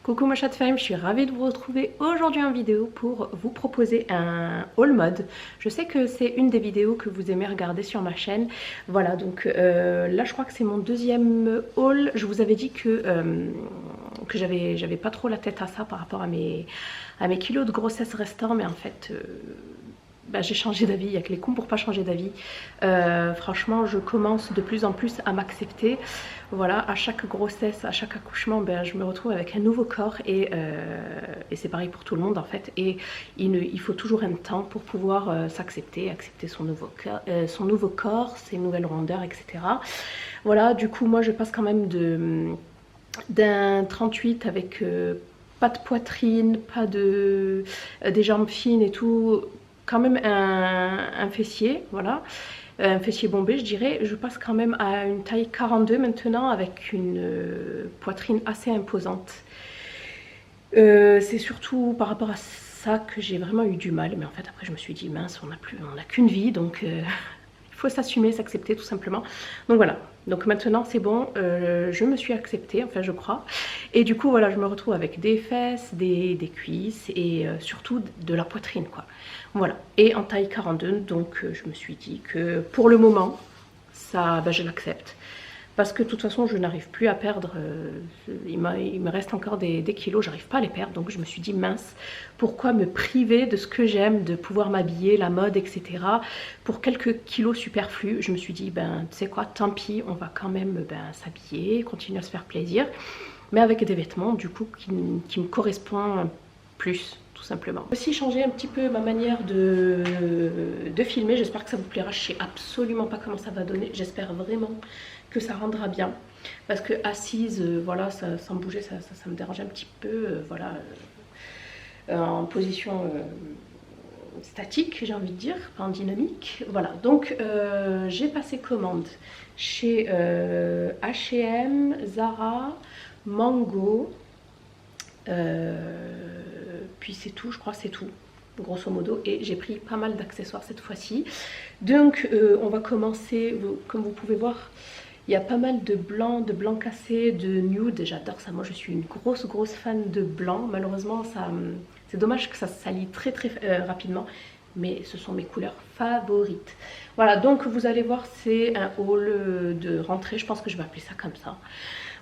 Coucou ma chatte femme, je suis ravie de vous retrouver aujourd'hui en vidéo pour vous proposer un haul mode. Je sais que c'est une des vidéos que vous aimez regarder sur ma chaîne. Voilà, donc là je crois que c'est mon deuxième haul. Je vous avais dit que j'avais pas trop la tête à ça par rapport à mes kilos de grossesse restants, mais en fait... j'ai changé d'avis, il n'y a que les cons pour pas changer d'avis. Franchement, je commence de plus en plus à m'accepter. Voilà, à chaque grossesse, à chaque accouchement, je me retrouve avec un nouveau corps et c'est pareil pour tout le monde en fait. Et il faut toujours un temps pour pouvoir s'accepter, accepter son nouveau corps, ses nouvelles rondeurs, etc. Voilà, du coup, moi je passe quand même d'un 38 avec pas de poitrine, pas des jambes fines et tout, quand même un fessier, voilà, un fessier bombé je dirais. Je passe quand même à une taille 42 maintenant avec une poitrine assez imposante. C'est surtout par rapport à ça que j'ai vraiment eu du mal, mais en fait après je me suis dit mince, on n'a qu'une vie, donc il faut s'assumer, s'accepter tout simplement. Donc voilà, donc maintenant c'est bon, je me suis acceptée, enfin je crois. Et du coup voilà, je me retrouve avec des fesses, des cuisses et surtout de la poitrine quoi. Voilà, et en taille 42, donc je me suis dit que pour le moment, ça, je l'accepte. Parce que de toute façon, je n'arrive plus à perdre, il me reste encore des kilos, j'arrive pas à les perdre. Donc je me suis dit, mince, pourquoi me priver de ce que j'aime, de pouvoir m'habiller, la mode, etc. pour quelques kilos superflus. Je me suis dit, tu sais quoi, tant pis, on va quand même s'habiller, continuer à se faire plaisir. Mais avec des vêtements, du coup, qui me correspondent plus. Tout simplement. Aussi changer un petit peu ma manière de filmer, j'espère que ça vous plaira, je sais absolument pas comment ça va donner, j'espère vraiment que ça rendra bien, parce que assise, voilà, sans bouger, ça me dérange un petit peu, voilà, en position statique, j'ai envie de dire, pas en dynamique, voilà, donc j'ai passé commande chez H&M, Zara, Mango, puis c'est tout, je crois c'est tout grosso modo, et j'ai pris pas mal d'accessoires cette fois-ci. Donc on va commencer, comme vous pouvez voir, il y a pas mal de blanc cassé, de nude, j'adore ça, moi je suis une grosse fan de blanc. Malheureusement c'est dommage que ça se salit très rapidement, mais ce sont mes couleurs favorites. Voilà, donc vous allez voir, c'est un haul de rentrée, je pense que je vais appeler ça comme ça.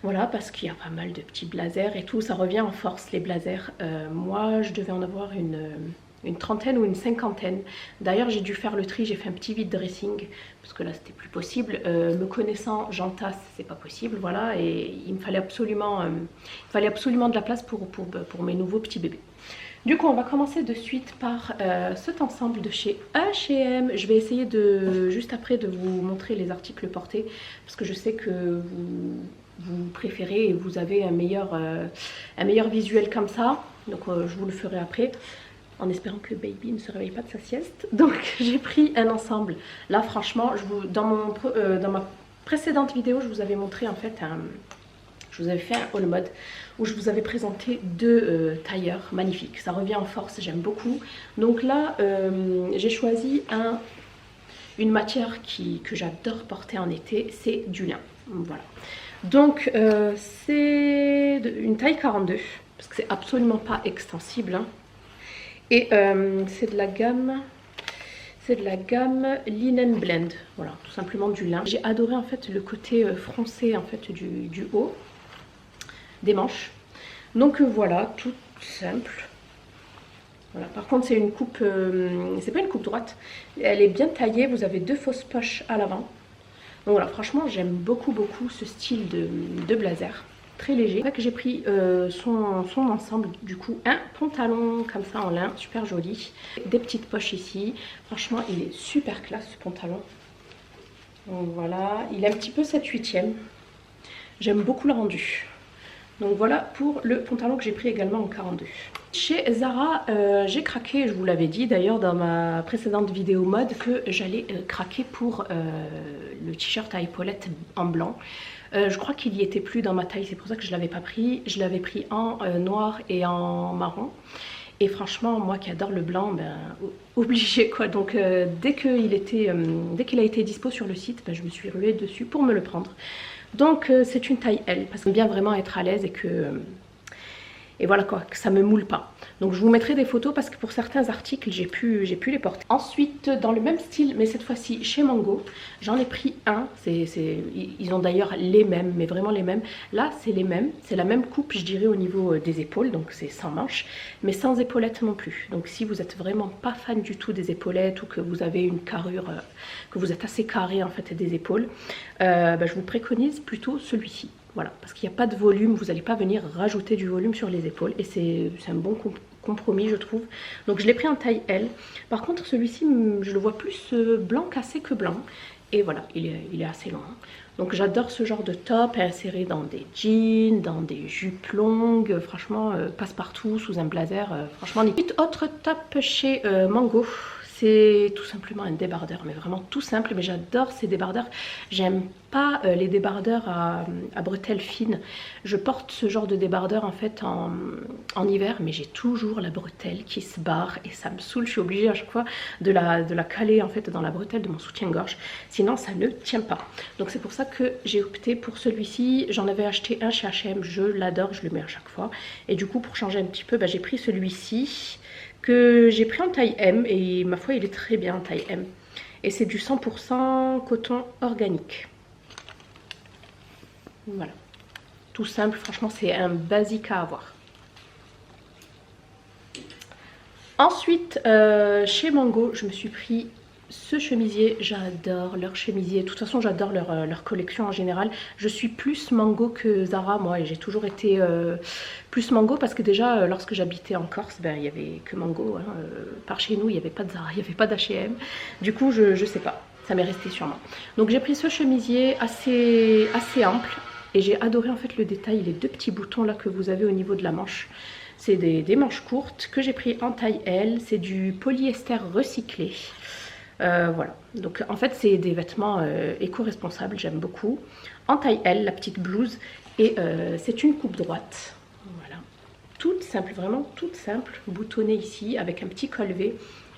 Voilà, parce qu'il y a pas mal de petits blazers et tout, ça revient en force les blazers. Moi, je devais en avoir une trentaine ou une cinquantaine. D'ailleurs, j'ai dû faire le tri, j'ai fait un petit vide dressing, parce que là, c'était plus possible. Me connaissant, j'entasse, c'est pas possible, voilà, et il me fallait absolument, de la place pour mes nouveaux petits bébés. Du coup, on va commencer de suite par cet ensemble de chez H&M. Je vais essayer juste après de vous montrer les articles portés, parce que je sais que vous préférez et vous avez un meilleur visuel comme ça. Donc je vous le ferai après, en espérant que baby ne se réveille pas de sa sieste. Donc j'ai pris un ensemble. Là franchement, dans ma précédente vidéo, je vous avais montré en fait je vous avais fait un haul mode où je vous avais présenté deux tailleurs magnifiques. Ça revient en force, j'aime beaucoup. Donc là, j'ai choisi une matière que j'adore porter en été, c'est du lin. Voilà. Donc c'est une taille 42, parce que c'est absolument pas extensible, hein. Et c'est de la gamme Linen Blend, voilà, tout simplement du lin. J'ai adoré en fait le côté froncé en fait du haut des manches. Donc voilà, tout simple. Voilà. Par contre c'est une coupe, c'est pas une coupe droite, elle est bien taillée, vous avez deux fausses poches à l'avant. Donc voilà, franchement j'aime beaucoup ce style de blazer, très léger. C'est vrai que j'ai pris son ensemble, du coup un pantalon comme ça en lin, super joli, des petites poches ici. Franchement il est super classe ce pantalon. Donc voilà, il est un petit peu 7/8e, j'aime beaucoup le rendu. Donc voilà pour le pantalon que j'ai pris également en 42. Chez Zara, j'ai craqué, je vous l'avais dit d'ailleurs dans ma précédente vidéo mode, que j'allais craquer pour le t-shirt à épaulettes en blanc. Je crois qu'il y était plus dans ma taille, c'est pour ça que je ne l'avais pas pris. Je l'avais pris en noir et en marron. Et franchement, moi qui adore le blanc, obligé quoi. Donc dès qu'il a été dispo sur le site, je me suis ruée dessus pour me le prendre. Donc c'est une taille L, parce que j'aime bien vraiment être à l'aise et que Et voilà quoi, que ça me moule pas. Donc je vous mettrai des photos parce que pour certains articles, j'ai pu les porter. Ensuite, dans le même style, mais cette fois-ci chez Mango, j'en ai pris un. Ils ont d'ailleurs les mêmes, mais vraiment les mêmes. Là, c'est les mêmes. C'est la même coupe, je dirais, au niveau des épaules. Donc c'est sans manches, mais sans épaulettes non plus. Donc si vous êtes vraiment pas fan du tout des épaulettes ou que vous avez une carrure, que vous êtes assez carré en fait des épaules, je vous préconise plutôt celui-ci. Voilà, parce qu'il n'y a pas de volume, vous n'allez pas venir rajouter du volume sur les épaules. Et c'est un bon compromis, je trouve. Donc je l'ai pris en taille L. Par contre, celui-ci, je le vois plus blanc cassé que blanc. Et voilà, il est assez long. Donc j'adore ce genre de top inséré dans des jeans, dans des jupes longues. Franchement, passe-partout, sous un blazer. Franchement, nickel. Autre top chez Mango. C'est tout simplement un débardeur, mais vraiment tout simple, mais j'adore ces débardeurs. J'aime pas les débardeurs à bretelles fines. Je porte ce genre de débardeur en fait en hiver, mais j'ai toujours la bretelle qui se barre et ça me saoule. Je suis obligée à chaque fois de la caler en fait dans la bretelle de mon soutien-gorge, sinon ça ne tient pas. Donc c'est pour ça que j'ai opté pour celui-ci. J'en avais acheté un chez H&M, je l'adore, je le mets à chaque fois. Et du coup pour changer un petit peu, j'ai pris celui-ci que j'ai pris en taille M et ma foi il est très bien en taille M. Et c'est du 100% coton organique. Voilà. Tout simple, franchement c'est un basique à avoir. Ensuite, chez Mango, je me suis pris ce chemisier. J'adore leur chemisier. De toute façon, j'adore leur collection en général. Je suis plus Mango que Zara, moi. Et j'ai toujours été plus Mango parce que déjà, lorsque j'habitais en Corse, il n'y avait que Mango. Hein. Par chez nous, il n'y avait pas de Zara, il n'y avait pas d'H&M. Du coup, je sais pas. Ça m'est resté sûrement. Donc, j'ai pris ce chemisier assez ample. Et j'ai adoré en fait le détail, les deux petits boutons là que vous avez au niveau de la manche. C'est des manches courtes que j'ai pris en taille L. C'est du polyester recyclé. Voilà. Donc en fait c'est des vêtements éco-responsables, j'aime beaucoup. En taille L, la petite blouse. Et c'est une coupe droite. Voilà. Toute simple, vraiment toute simple. Boutonnée ici avec un petit col V.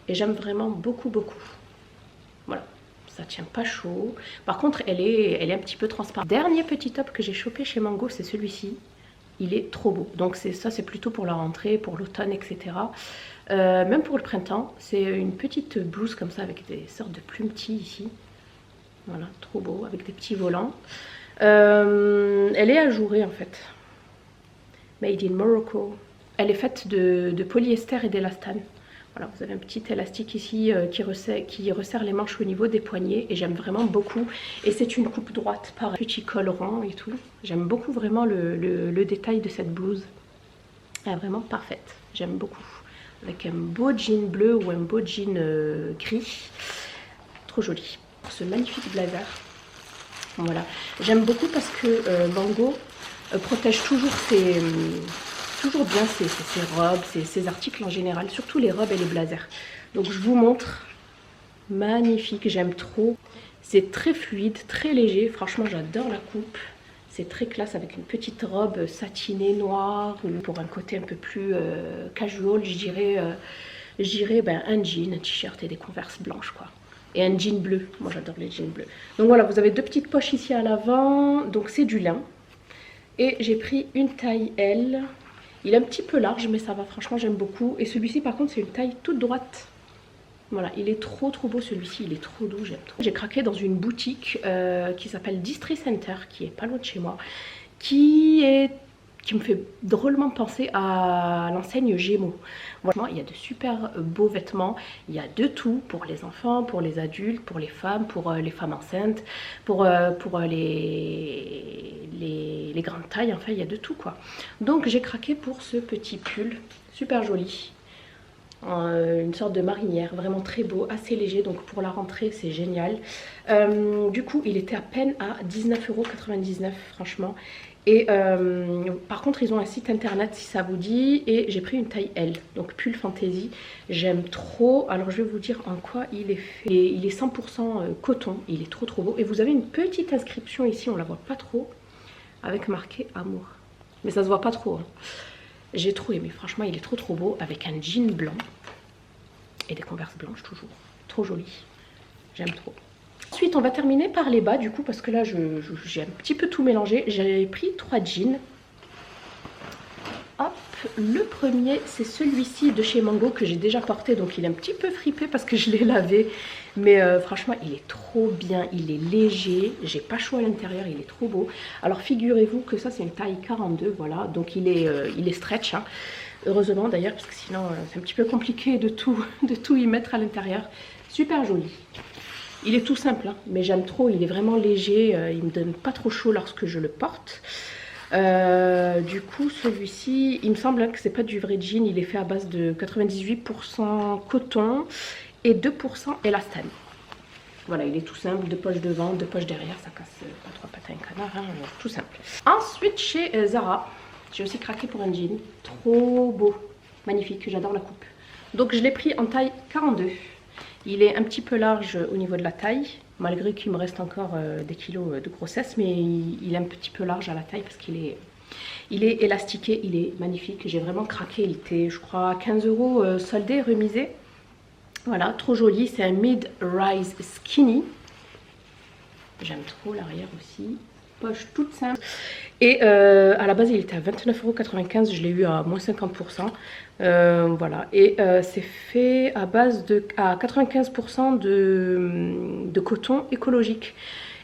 Et j'aime vraiment beaucoup. Voilà. Ça tient pas chaud. Par contre, elle est un petit peu transparente. Dernier petit top que j'ai chopé chez Mango, c'est celui-ci. Il est trop beau. Donc ça, c'est plutôt pour la rentrée, pour l'automne, etc. Même pour le printemps, c'est une petite blouse comme ça avec des sortes de plumetis ici. Voilà, trop beau, avec des petits volants. Elle est ajourée en fait. Made in Morocco. Elle est faite de polyester et d'élastane. Voilà, vous avez un petit élastique ici qui resserre les manches au niveau des poignets et j'aime vraiment beaucoup. Et c'est une coupe droite, pareil, petit col rond et tout. J'aime beaucoup vraiment le détail de cette blouse. Elle est vraiment parfaite, j'aime beaucoup. Avec un beau jean bleu ou un beau jean gris. Trop joli. Ce magnifique blazer. Voilà, j'aime beaucoup parce que Mango protège toujours toujours bien ces robes, ces articles en général, surtout les robes et les blazers. Donc je vous montre, magnifique, j'aime trop. C'est très fluide, très léger, franchement j'adore la coupe. C'est très classe avec une petite robe satinée noire ou pour un côté un peu plus casual, je dirais un jean, un t-shirt et des converses blanches quoi. Et un jean bleu, moi j'adore les jeans bleus. Donc voilà, vous avez deux petites poches ici à l'avant, donc c'est du lin. Et j'ai pris une taille L. Il est un petit peu large, mais ça va, franchement, j'aime beaucoup. Et celui-ci, par contre, c'est une taille toute droite. Voilà, il est trop beau celui-ci, il est trop doux, j'aime trop. J'ai craqué dans une boutique qui s'appelle District Center, qui est pas loin de chez moi, qui me fait drôlement penser à l'enseigne Gémeaux. Voilà, il y a de super beaux vêtements, il y a de tout pour les enfants, pour les adultes, pour les femmes enceintes, pour les grandes tailles, enfin il y a de tout quoi. Donc j'ai craqué pour ce petit pull, super joli. Une sorte de marinière, vraiment très beau, assez léger, donc pour la rentrée c'est génial. Du coup il était à peine à 19,99 € franchement. Et par contre ils ont un site internet si ça vous dit, et j'ai pris une taille L, donc pull fantaisie, j'aime trop. Alors je vais vous dire en quoi il est fait. Il est 100% coton, il est trop beau. Et vous avez une petite inscription ici, on la voit pas trop, avec marqué amour, mais ça se voit pas trop hein. J'ai trop aimé, franchement il est trop beau, avec un jean blanc et des converses blanches toujours, trop joli, j'aime trop. Ensuite on va terminer par les bas du coup, parce que là j'ai un petit peu tout mélangé. J'ai pris 3 jeans. hop, le premier c'est celui-ci de chez Mango que j'ai déjà porté, donc il est un petit peu fripé parce que je l'ai lavé, mais franchement il est trop bien, il est léger, j'ai pas chaud à l'intérieur, il est trop beau. Alors figurez-vous que ça c'est une taille 42, voilà, donc il est stretch, hein. Heureusement d'ailleurs, parce que sinon c'est un petit peu compliqué de tout y mettre à l'intérieur. Super joli. Il est tout simple, hein, mais j'aime trop, il est vraiment léger, il me donne pas trop chaud lorsque je le porte. Du coup celui-ci, il me semble hein, que c'est pas du vrai jean, il est fait à base de 98% coton et 2% élastane. Voilà, il est tout simple, 2 poches devant, 2 poches derrière, ça casse pas trois pattes à un canard, hein, tout simple. Ensuite chez Zara, j'ai aussi craqué pour un jean, trop beau, magnifique, j'adore la coupe. Donc je l'ai pris en taille 42. Il est un petit peu large au niveau de la taille, malgré qu'il me reste encore des kilos de grossesse, mais il est un petit peu large à la taille parce qu'il est, élastiqué, il est magnifique. J'ai vraiment craqué, il était je crois 15 € soldé, remisé. Voilà, trop joli, c'est un mid-rise skinny. J'aime trop l'arrière aussi, poche toute simple. Et à la base il était à 29,95 €, je l'ai eu à moins 50%. Voilà, et c'est fait à base à 95% de coton écologique.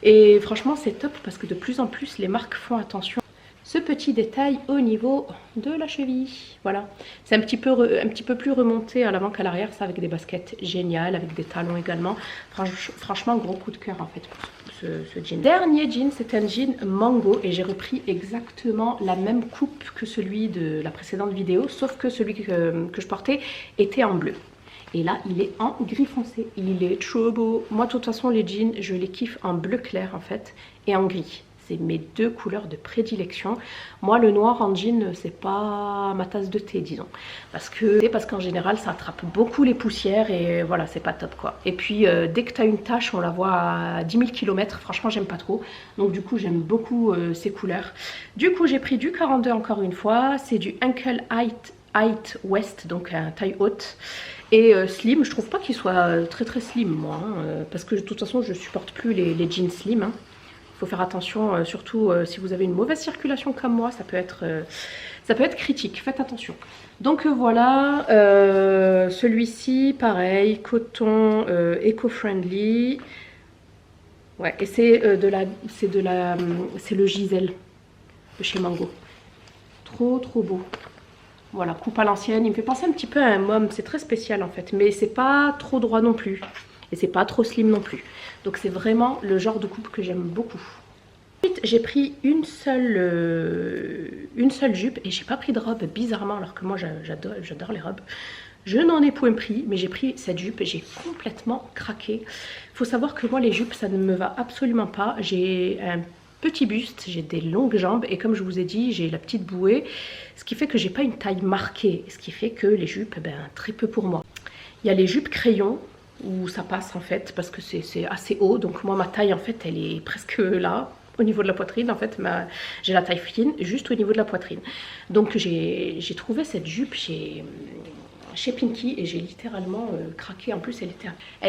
Et franchement c'est top parce que de plus en plus les marques font attention. Ce petit détail au niveau de la cheville, voilà, c'est un petit peu plus remonté à l'avant qu'à l'arrière, ça avec des baskets géniales, avec des talons également. Franchement gros coup de cœur en fait pour ce jean. Dernier jean, c'est un jean Mango et j'ai repris exactement la même coupe que celui de la précédente vidéo, sauf que celui que je portais était en bleu. Et là, il est en gris foncé. Il est trop beau. Moi, de toute façon, les jeans, je les kiffe en bleu clair, en fait, et en gris. C'est mes deux couleurs de prédilection. Moi, le noir en jean, c'est pas ma tasse de thé, disons. Parce qu'en général, ça attrape beaucoup les poussières et voilà, c'est pas top, quoi. Et puis, dès que tu as une tache, on la voit à 10 000 km. Franchement, j'aime pas trop. Donc, du coup, j'aime beaucoup ces couleurs. Du coup, j'ai pris du 42 encore une fois. C'est du Ankle Height West, donc taille haute. Et slim, je trouve pas qu'il soit très slim, moi. Hein, parce que de toute façon, je supporte plus les jeans slim, hein. Il faut faire attention, surtout si vous avez une mauvaise circulation comme moi, ça peut être critique, faites attention. Donc voilà, celui-ci, pareil, coton éco-friendly. Ouais, et c'est le Giselle de chez Mango. Trop beau. Voilà, coupe à l'ancienne, il me fait penser un petit peu à un mom, c'est très spécial en fait, mais c'est pas trop droit non plus. Et c'est pas trop slim non plus. Donc c'est vraiment le genre de coupe que j'aime beaucoup. Ensuite j'ai pris une seule jupe et j'ai pas pris de robe bizarrement alors que moi j'adore les robes. Je n'en ai point pris mais j'ai pris cette jupe et j'ai complètement craqué. Il faut savoir que moi les jupes ça ne me va absolument pas. J'ai un petit buste, j'ai des longues jambes et comme je vous ai dit j'ai la petite bouée. Ce qui fait que j'ai pas une taille marquée. Ce qui fait que les jupes, ben, très peu pour moi. Il y a les jupes crayons où ça passe en fait parce que c'est assez haut, donc moi ma taille en fait elle est presque là au niveau de la poitrine. En fait j'ai la taille fine juste au niveau de la poitrine, donc j'ai trouvé cette jupe chez Pinky et j'ai littéralement craqué. En plus elle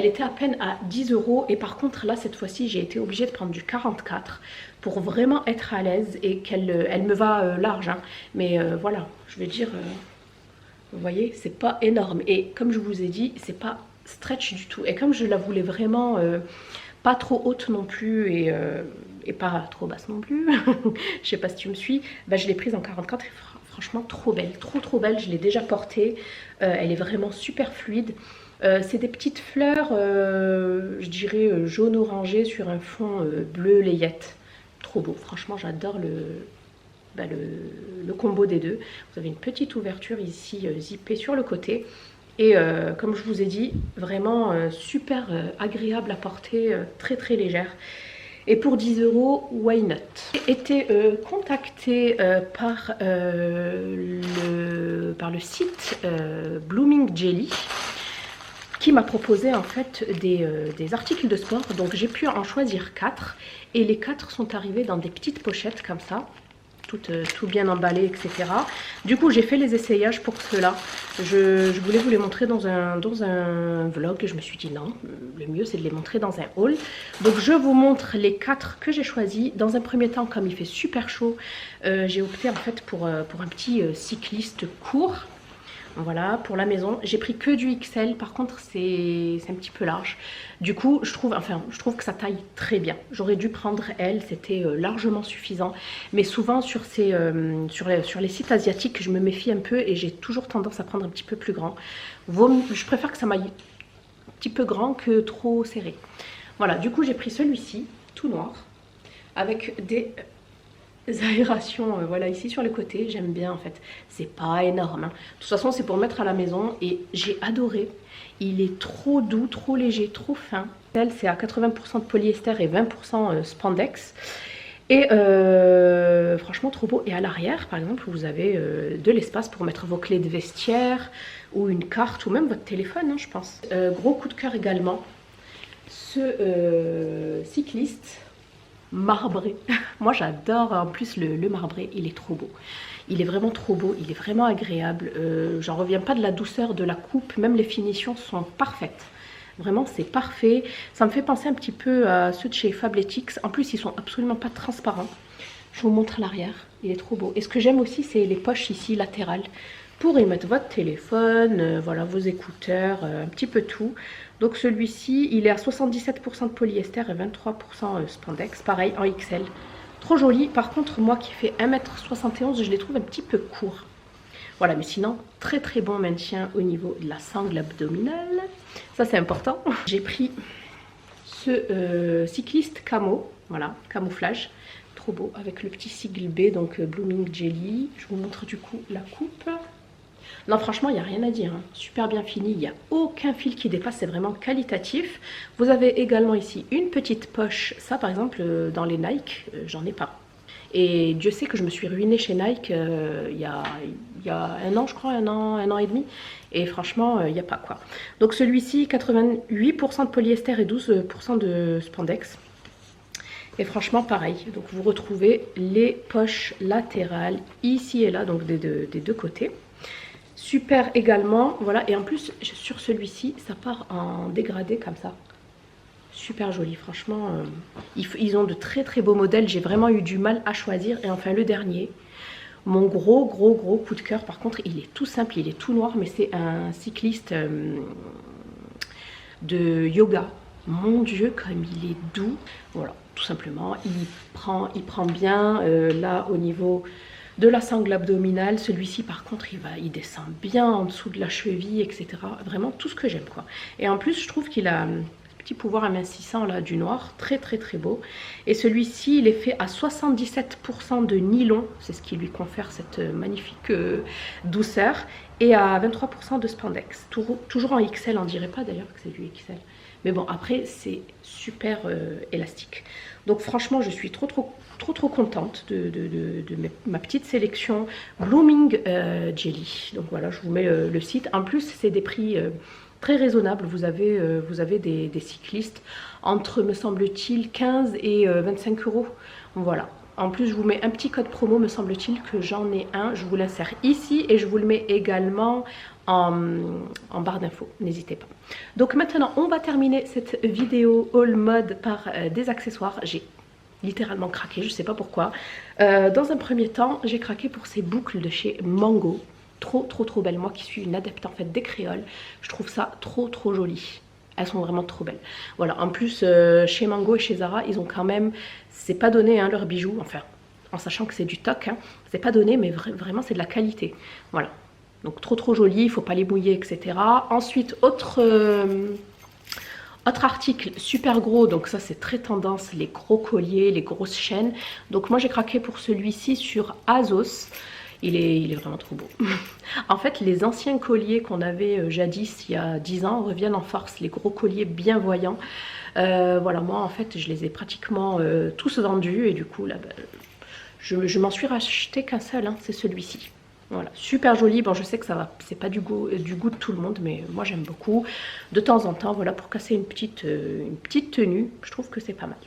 était à peine à 10 € et par contre là cette fois-ci j'ai été obligée de prendre du 44 pour vraiment être à l'aise et elle me va large, hein. Mais voilà, je veux dire, vous voyez, c'est pas énorme et comme je vous ai dit c'est pas stretch du tout. Et comme je la voulais vraiment pas trop haute non plus et pas trop basse non plus, je sais pas si tu me suis, bah, je l'ai prise en 44 et franchement trop belle, trop belle. Je l'ai déjà portée, elle est vraiment super fluide. C'est des petites fleurs, je dirais jaune orangé sur un fond bleu layette. Trop beau, franchement j'adore le combo des deux. Vous avez une petite ouverture ici zippée sur le côté. Et comme je vous ai dit, vraiment super agréable à porter, très légère. Et pour 10 €, why not? J'ai été contactée par le site Blooming Jelly qui m'a proposé en fait des articles de sport. Donc j'ai pu en choisir 4 et les 4 sont arrivés dans des petites pochettes comme ça. tout bien emballé, etc. Du coup, j'ai fait les essayages pour cela. Je voulais vous les montrer dans un vlog. Je me suis dit non, le mieux c'est de les montrer dans un haul. Donc je vous montre les 4 que j'ai choisis. Dans un premier temps, comme il fait super chaud, j'ai opté en fait pour un petit cycliste court. Voilà, pour la maison, j'ai pris que du XL, par contre c'est un petit peu large. Du coup, je trouve que ça taille très bien. J'aurais dû prendre L, c'était largement suffisant. Mais souvent sur les sites asiatiques, je me méfie un peu et j'ai toujours tendance à prendre un petit peu plus grand. Je préfère que ça m'aille un petit peu grand que trop serré. Voilà, du coup j'ai pris celui-ci, tout noir, avec des aérations, voilà, ici sur les côtés. J'aime bien en fait, c'est pas énorme, hein. De toute façon c'est pour mettre à la maison et j'ai adoré. Il est trop doux, trop léger, trop fin. C'est à 80% de polyester et 20% spandex. Et franchement trop beau. Et à l'arrière par exemple vous avez de l'espace pour mettre vos clés de vestiaire ou une carte ou même votre téléphone, hein, je pense. Gros coup de cœur également, ce cycliste marbré. Moi j'adore en plus le marbré, il est trop beau. Il est vraiment trop beau, il est vraiment agréable. J'en reviens pas de la douceur de la coupe, même les finitions sont parfaites. Vraiment c'est parfait. Ça me fait penser un petit peu à ceux de chez Fabletics. En plus ils sont absolument pas transparents. Je vous montre l'arrière, il est trop beau. Et ce que j'aime aussi c'est les poches ici latérales pour y mettre votre téléphone, voilà, vos écouteurs, un petit peu tout. Donc celui-ci, il est à 77% de polyester et 23% spandex, pareil en XL. Trop joli. Par contre, moi qui fais 1m71, je les trouve un petit peu courts. Voilà, mais sinon, très très bon maintien au niveau de la sangle abdominale. Ça, c'est important. J'ai pris ce cycliste camo, voilà, camouflage. Trop beau, avec le petit sigle B, donc Blooming Jelly. Je vous montre du coup la coupe. Non, franchement, il n'y a rien à dire, hein. Super bien fini, il n'y a aucun fil qui dépasse, c'est vraiment qualitatif. Vous avez également ici une petite poche. Ça, par exemple, dans les Nike, j'en ai pas. Et Dieu sait que je me suis ruinée chez Nike il y a un an, je crois, un an et demi. Et franchement, il n'y a pas quoi. Donc celui-ci, 88% de polyester et 12% de spandex. Et franchement, pareil. Donc vous retrouvez les poches latérales ici et là, donc des deux côtés. Super également, voilà, et en plus sur celui-ci ça part en dégradé comme ça, super joli. Franchement ils ont de très très beaux modèles, j'ai vraiment eu du mal à choisir. Et enfin le dernier, mon gros coup de cœur, par contre il est tout simple, il est tout noir, mais c'est un cycliste de yoga. Mon Dieu comme il est doux, voilà, tout simplement. Il prend bien là au niveau de la sangle abdominale. Celui-ci par contre il descend bien en dessous de la cheville, etc. Vraiment tout ce que j'aime quoi. Et en plus je trouve qu'il a un petit pouvoir amincissant là du noir, très très très beau. Et celui-ci il est fait à 77% de nylon, c'est ce qui lui confère cette magnifique douceur, et à 23% de spandex. Toujours en XL, on dirait pas d'ailleurs que c'est du XL. Mais bon, après c'est super élastique. Donc franchement je suis trop contente de ma petite sélection Blooming Jelly. Donc voilà, je vous mets le site. En plus c'est des prix très raisonnables. Vous avez des cyclistes entre, me semble-t-il, 15 et 25 €. Voilà. En plus je vous mets un petit code promo, me semble-t-il que j'en ai un. Je vous l'insère ici et je vous le mets également en barre d'infos, n'hésitez pas. Donc maintenant on va terminer cette vidéo haul mode par des accessoires. J'ai littéralement craqué, je sais pas pourquoi. Dans un premier temps j'ai craqué pour ces boucles de chez Mango, trop belles. Moi qui suis une adepte en fait des créoles, je trouve ça trop joli. Elles sont vraiment trop belles. Voilà, en plus chez Mango et chez Zara ils ont quand même, c'est pas donné hein, leurs bijoux, enfin en sachant que c'est du toc, hein, c'est pas donné mais vraiment c'est de la qualité. Voilà. Donc trop joli, il ne faut pas les mouiller, etc. Ensuite, autre article super gros, donc ça c'est très tendance, les gros colliers, les grosses chaînes. Donc moi j'ai craqué pour celui-ci sur Azos. Il est vraiment trop beau. En fait, les anciens colliers qu'on avait jadis, il y a 10 ans, reviennent en force. Les gros colliers bien voyants. Voilà, moi en fait, je les ai pratiquement tous vendus. Et du coup, là, je m'en suis racheté qu'un seul, hein, c'est celui-ci. Voilà, super joli. Bon, je sais que ça va, c'est pas du goût de tout le monde, mais moi j'aime beaucoup. De temps en temps, voilà, pour casser une petite tenue, je trouve que c'est pas mal.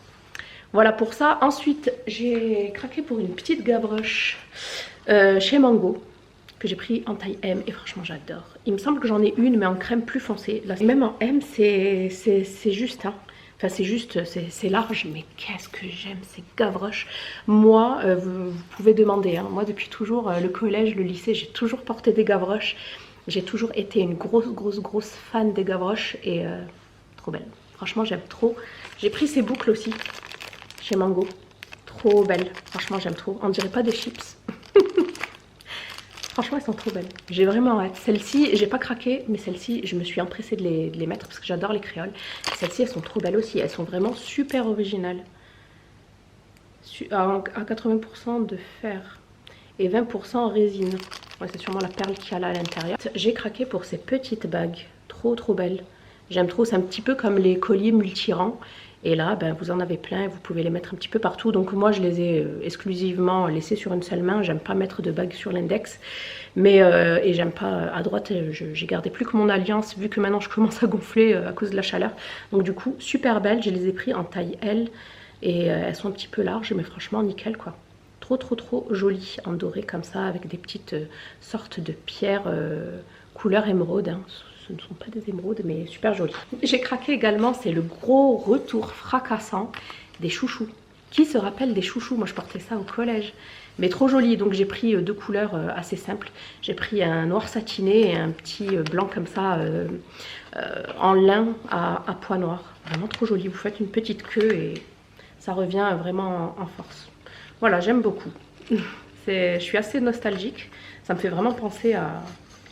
Voilà pour ça. Ensuite, j'ai craqué pour une petite Gavroche chez Mango, que j'ai pris en taille M et franchement j'adore. Il me semble que j'en ai une mais en crème plus foncée. Là, même en M c'est juste, hein. Enfin c'est juste, c'est large, mais qu'est-ce que j'aime ces Gavroches. Moi, vous pouvez demander, hein. Moi depuis toujours, le collège, le lycée, j'ai toujours porté des Gavroches. J'ai toujours été une grosse fan des Gavroches et trop belle. Franchement j'aime trop. J'ai pris ces boucles aussi chez Mango. Trop belles. Franchement j'aime trop. On dirait pas des chips. Franchement, elles sont trop belles. J'ai vraiment hâte. Celles-ci, j'ai pas craqué, mais celles-ci, je me suis empressée de les mettre parce que j'adore les créoles. Celles-ci, elles sont trop belles aussi. Elles sont vraiment super originales. À 80% de fer et 20% en résine. Ouais, c'est sûrement la perle qu'il y a là à l'intérieur. J'ai craqué pour ces petites bagues. Trop belles. J'aime trop. C'est un petit peu comme les colliers multirangs. Et là, ben, vous en avez plein et vous pouvez les mettre un petit peu partout. Donc moi, je les ai exclusivement laissés sur une seule main. J'aime pas mettre de bagues sur l'index. Mais, et j'aime pas à droite, j'ai gardé plus que mon alliance vu que maintenant je commence à gonfler à cause de la chaleur. Donc du coup, super belles. Je les ai pris en taille L et elles sont un petit peu larges. Mais franchement, nickel quoi. Trop jolies en doré comme ça avec des petites sortes de pierres couleur émeraude. Hein. Ce ne sont pas des émeraudes mais super jolies. J'ai craqué également, c'est le gros retour fracassant des chouchous. Qui se rappelle des chouchous? Moi je portais ça au collège. Mais trop joli, donc j'ai pris deux couleurs assez simples. J'ai pris un noir satiné et un petit blanc comme ça en lin à pois noirs. Vraiment trop joli, vous faites une petite queue et ça revient vraiment en force. Voilà, j'aime beaucoup. Je suis assez nostalgique, ça me fait vraiment penser à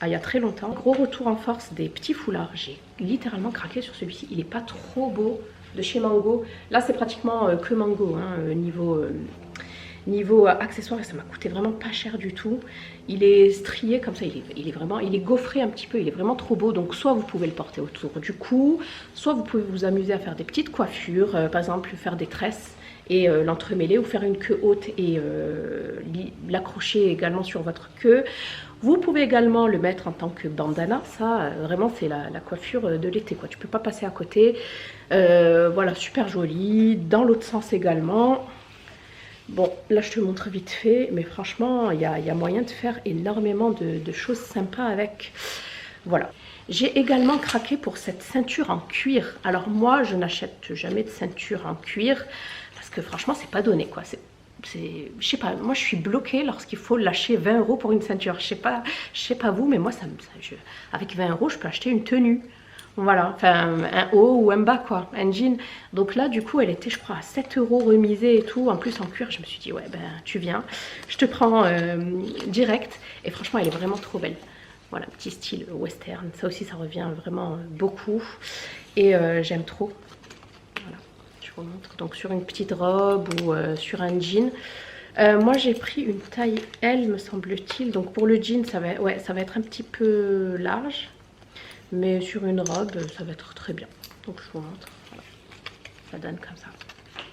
il y a très longtemps. Gros retour en force des petits foulards. J'ai littéralement craqué sur celui-ci. Il n'est pas trop beau, de chez Mango. Là, c'est pratiquement que Mango, hein, niveau accessoire. Et ça m'a coûté vraiment pas cher du tout. Il est strié comme ça. Il est gaufré un petit peu. Il est vraiment trop beau. Donc, soit vous pouvez le porter autour du cou, soit vous pouvez vous amuser à faire des petites coiffures. Par exemple, faire des tresses et l'entremêler ou faire une queue haute et l'accrocher également sur votre queue. Vous pouvez également le mettre en tant que bandana. Ça, vraiment, c'est la coiffure de l'été, quoi. Tu peux pas passer à côté. Voilà, super joli. Dans l'autre sens également. Bon, là, je te montre vite fait. Mais franchement, il y a moyen de faire énormément de choses sympas avec. Voilà. J'ai également craqué pour cette ceinture en cuir. Alors moi, je n'achète jamais de ceinture en cuir. Parce que franchement, c'est pas donné, quoi. Je sais pas, moi je suis bloquée lorsqu'il faut lâcher 20 € pour une ceinture. Je sais pas vous, mais moi avec 20 € je peux acheter une tenue. Voilà, enfin un haut ou un bas quoi, un jean. Donc là du coup elle était je crois à 7 € remisée et tout, en plus en cuir. Je me suis dit ouais ben tu viens, je te prends direct. Et franchement elle est vraiment trop belle. Voilà, petit style western, ça aussi ça revient vraiment beaucoup. Et j'aime trop. Montre. Donc sur une petite robe ou sur un jean. Moi j'ai pris une taille L me semble-t-il. Donc pour le jean ça va être un petit peu large. Mais sur une robe ça va être très bien. Donc je vous montre. Voilà. Ça donne comme ça.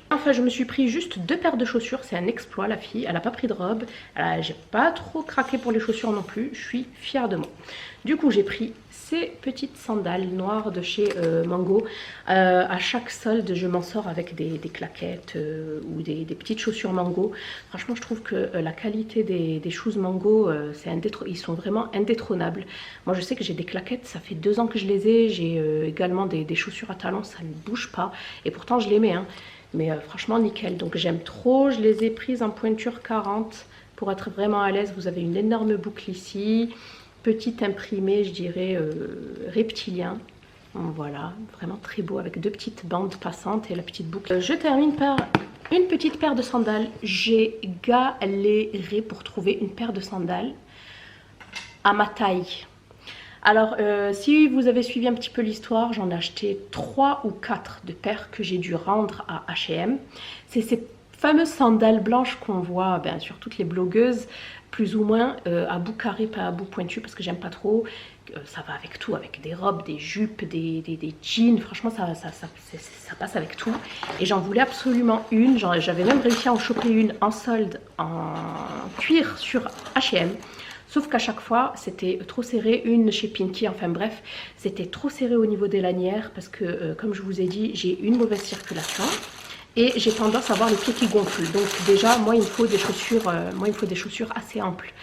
Enfin je me suis pris juste 2 paires de chaussures. C'est un exploit la fille. Elle n'a pas pris de robe. J'ai pas trop craqué pour les chaussures non plus. Je suis fière de moi. Du coup j'ai pris ces petites sandales noires de chez Mango. À chaque solde je m'en sors avec des claquettes ou des petites chaussures Mango. Franchement je trouve que la qualité des shoes Mango ils sont vraiment indétrônables. Moi je sais que j'ai des claquettes, ça fait 2 ans que je les ai. J'ai également des chaussures à talons, ça ne bouge pas. Et pourtant je les mets hein. Mais franchement nickel, donc j'aime trop. Je les ai prises en pointure 40 pour être vraiment à l'aise. Vous avez une énorme boucle ici, petit imprimé je dirais reptilien. Voilà, vraiment très beau avec 2 petites bandes passantes et la petite boucle. Je termine par une petite paire de sandales. J'ai galéré pour trouver une paire de sandales à ma taille. Alors, si vous avez suivi un petit peu l'histoire, j'en ai acheté 3 ou 4 de paires que j'ai dû rendre à H&M. C'est ces fameuses sandales blanches qu'on voit sur toutes les blogueuses, plus ou moins, à bout carré, pas à bout pointu, parce que j'aime pas trop. Ça va avec tout, avec des robes, des jupes, des jeans. Franchement, ça passe avec tout. Et j'en voulais absolument une. J'avais même réussi à en choper une en solde, en cuir sur H&M. Sauf qu'à chaque fois, c'était trop serré. Une chez Pinky, enfin bref, c'était trop serré au niveau des lanières parce que, comme je vous ai dit, j'ai une mauvaise circulation. et j'ai tendance à avoir les pieds qui gonflent. Donc déjà, moi il me faut des chaussures, assez amples.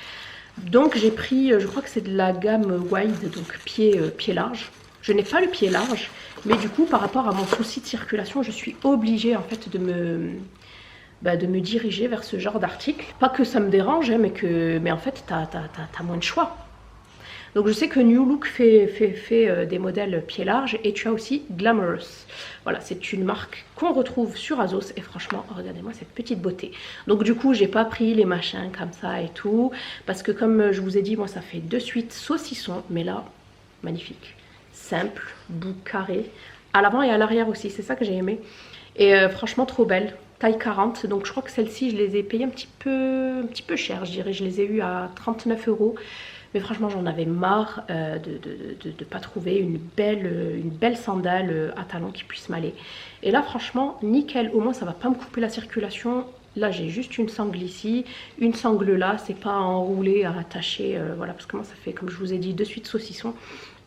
Donc j'ai pris, je crois que c'est de la gamme wide, donc pied large. Je n'ai pas le pied large, mais du coup par rapport à mon souci de circulation, je suis obligée en fait de me diriger vers ce genre d'article. Pas que ça me dérange, hein, mais en fait t'as moins de choix. Donc je sais que New Look fait des modèles pieds larges, et tu as aussi Glamorous. Voilà, c'est une marque qu'on retrouve sur Azos, et franchement, regardez-moi cette petite beauté. Donc du coup, j'ai pas pris les machins comme ça et tout, parce que comme je vous ai dit, moi ça fait de suite saucisson, mais là, magnifique. Simple, bout carré, à l'avant et à l'arrière aussi, c'est ça que j'ai aimé. Et franchement, trop belle. Taille 40, donc je crois que celle-ci, je les ai payées un petit peu cher, je dirais. Je les ai eues à 39 €. Mais franchement, j'en avais marre de ne pas trouver une belle sandale à talons qui puisse m'aller. Et là, franchement, nickel. Au moins, ça va pas me couper la circulation. Là, j'ai juste une sangle ici, une sangle là. C'est pas à enrouler, à attacher. Voilà, parce que moi, ça fait, comme je vous ai dit, de suite saucisson.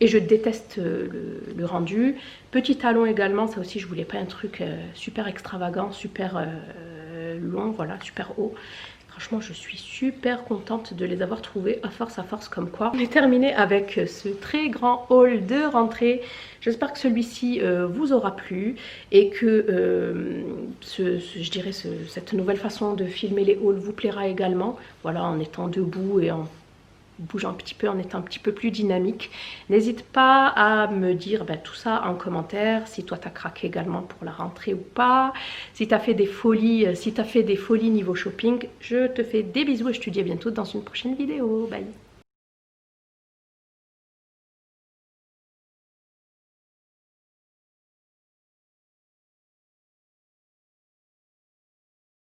Et je déteste le rendu. Petit talon également. Ça aussi, je voulais pas un truc super extravagant, super long, voilà, super haut. Franchement, je suis super contente de les avoir trouvés à force comme quoi. On est terminé avec ce très grand haul de rentrée. J'espère que celui-ci vous aura plu et que je dirais cette nouvelle façon de filmer les hauls vous plaira également. Voilà, en étant debout et en bougeant un petit peu, en étant un petit peu plus dynamique. N'hésite pas à me dire tout ça en commentaire, si toi t'as craqué également pour la rentrée ou pas, si t'as fait des folies, niveau shopping. Je te fais des bisous et je te dis à bientôt dans une prochaine vidéo. Bye.